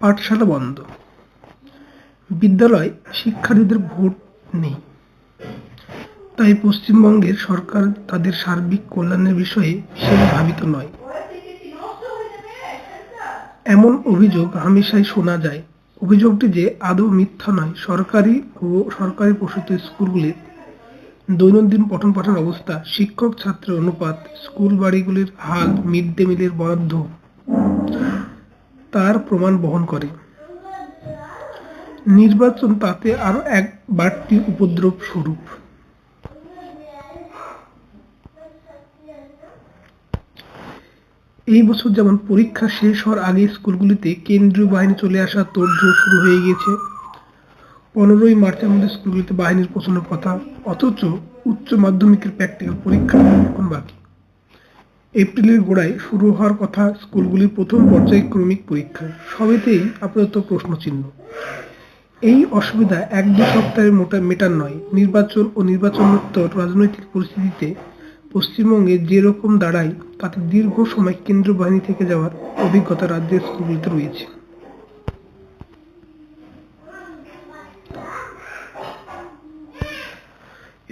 পাঠশালা বন্ধ, বিদ্যালয় শিক্ষার্থীদের ভোট নেই, তাই পশ্চিমবঙ্গের সরকার তাদের সার্বিক কল্যাণের বিষয়ে বিশেষ ভাবিত নয়, এমন অভিযোগ হামেশাই শোনা যায়। অভিযোগটি যে আদৌ মিথ্যা নয়। সরকারি পোষিত স্কুলগুলির দৈনন্দিন পঠন-পাঠনের অবস্থা, শিক্ষক-ছাত্রের অনুপাত, স্কুল বাড়িগুলির হাল, মিড ডে মিলের বরাদ্দ তার প্রমাণ বহন করে। নির্বাচন তাতে আরো এক বাড়তি উপদ্রব স্বরূপ। এই বছর যেমন পরীক্ষা শেষ হওয়ার আগে স্কুলগুলিতে কেন্দ্রীয় বাহিনী চলে আসা তোড়জোড় শুরু হয়ে গিয়েছে। 15ই মার্চের মধ্যে স্কুলগুলিতে বাহিনীর পৌঁছানোর কথা, অথচ উচ্চ মাধ্যমিকের প্র্যাকটিক্যাল পরীক্ষা এখন বাকি। এপ্রিলের গোড়ায় শুরু হওয়ার কথা স্কুলগুলির প্রথম পর্যায়ক্রমিক পরীক্ষা, সবেতেই আপাতত প্রশ্নচিহ্ন। এই অসুবিধা 1-2 সপ্তাহের মেটার নয়। নির্বাচন ও নির্বাচনোত্তর রাজনৈতিক পরিস্থিতিতে পশ্চিমবঙ্গে যে রকম দাঁড়ায় তাতে দীর্ঘ সময় কেন্দ্রীয় বাহিনী থেকে যাওয়ার অভিজ্ঞতা রাজ্যের স্কুলগুলিতে রয়েছে।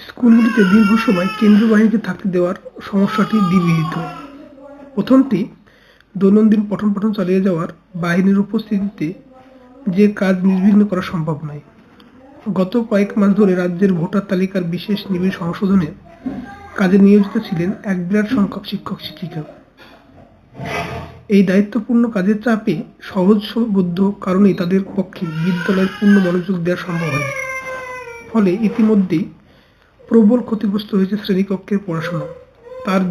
স্কুলগুলিতে দীর্ঘ সময় কেন্দ্রীয় বাহিনীকে থাকতে দেওয়ার সমস্যাটি দ্বিবিধ। প্রথমটি, দৈনন্দিন পঠন চালিয়ে যাওয়ার বাহিনীর উপস্থিতিতে যে কাজ নির্বিঘ্ন করা সম্ভব নয়। গত কয়েক মাস ধরে রাজ্যের ভোটার তালিকার বিশেষ নিবিড় সংশোধনের কাজে নিয়োজিত ছিলেন এক বিরাট সংখ্যক শিক্ষক-শিক্ষিকা। এই দায়িত্বপূর্ণ কাজের চাপে সহজবোধ্য কারণেই তাদের পক্ষে বিদ্যালয়ের পূর্ণ মনোযোগ দেওয়া সম্ভব হয়নি। ফলে ইতিমধ্যেই প্রবল ক্ষতিগ্রস্ত হয়েছে শ্রেণীকক্ষের পড়াশোনা। তার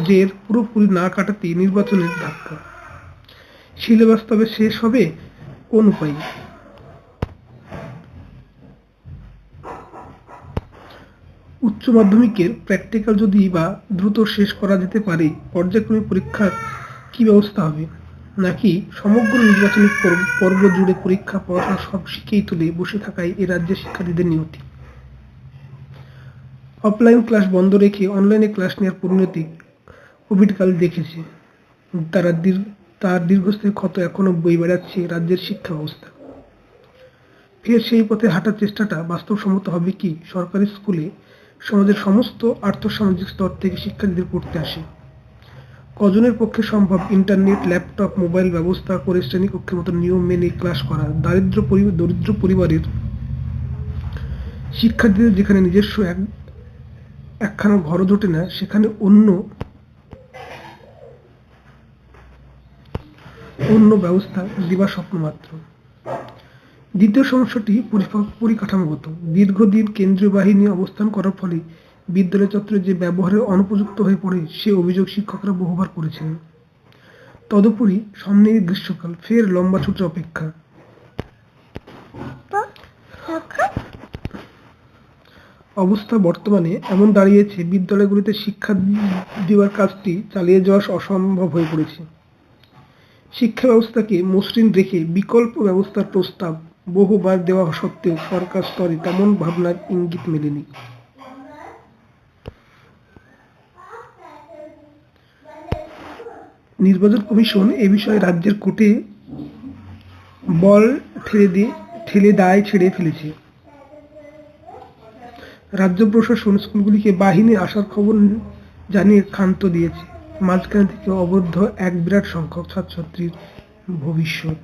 জের পুরোপুরি না কাটাতে নির্বাচনের ধাক্কা। সিলেবাস তবে শেষ হবে কোন উপায়ে? উচ্চ মাধ্যমিকের প্র্যাকটিক্যাল যদি বা দ্রুত শেষ করা যেতে পারে, পর্যায়ক্রমিক পরীক্ষার কি ব্যবস্থা হবে? নাকি সমগ্র নির্বাচনী পর্ব জুড়ে পরীক্ষা পড়াশোনা সব শিখেই তুলে বসে থাকায় এ রাজ্যের শিক্ষার্থীদের নিয়তি? অফলাইন ক্লাস বন্ধ রেখে অনলাইনে ক্লাস নেওয়ার পরিণতি কোভিডকাল দেখেছে। তার দীর্ঘস্থায়ী ক্ষত এখনো বয়ে বেড়াচ্ছে রাজ্যের শিক্ষা ব্যবস্থা। ফের সেই পথে হাঁটার চেষ্টাটা বাস্তবসম্মত হবে কি? সরকারি স্কুলে সমাজের সমস্ত আর্থসামাজিক স্তর থেকে শিক্ষার্থীদের পড়তে আসে। কজনের পক্ষে সম্ভব ইন্টারনেট, ল্যাপটপ, মোবাইল ব্যবস্থা করে শ্রেণীকক্ষের মতো নিয়ম মেনে ক্লাস করা? দরিদ্র পরিবারের শিক্ষার্থীদের যেখানে নিজস্ব একখানা ঘরও জোটে না, সেখানে অন্য ব্যবস্থা দিবা স্বপ্ন মাত্র। দ্বিতীয় সমস্যাটি পরিকাঠামোগত। দীর্ঘদিন কেন্দ্রীয় বাহিনী অবস্থান করার ফলে বিদ্যালয় চত্বরে যে ব্যবহারের অনুপযুক্ত হয়ে পড়ে, সে অভিযোগ শিক্ষকরা বহুবার করেছেন। তদুপরি সামনেই গ্রীষ্মকাল, ফের লম্বা ছুটির অপেক্ষা। অবস্থা বর্তমানে এমন দাঁড়িয়েছে, বিদ্যালয়গুলিতে শিক্ষা দেওয়ার কাজটি চালিয়ে যাওয়া অসম্ভব হয়ে পড়েছে। শিক্ষা ব্যবস্থাকে মসৃণ রেখে বিকল্প ব্যবস্থার প্রস্তাব বহুবার দেওয়া সত্ত্বেও সরকার স্তরে তেমন ভাবনার ইঙ্গিত মেলেনি। নির্বাচন কমিশন এ বিষয়ে রাজ্যের কোর্টে বল ঠেলে দায় ছেড়ে ফেলেছে। রাজ্য প্রশাসন স্কুলগুলিকে বাহিনী আসার খবর জানিয়ে ক্ষান্ত দিয়েছে। মাঝখান থেকে অবরুদ্ধ এক বিরাট সংখ্যক ছাত্রছাত্রীর ভবিষ্যৎ।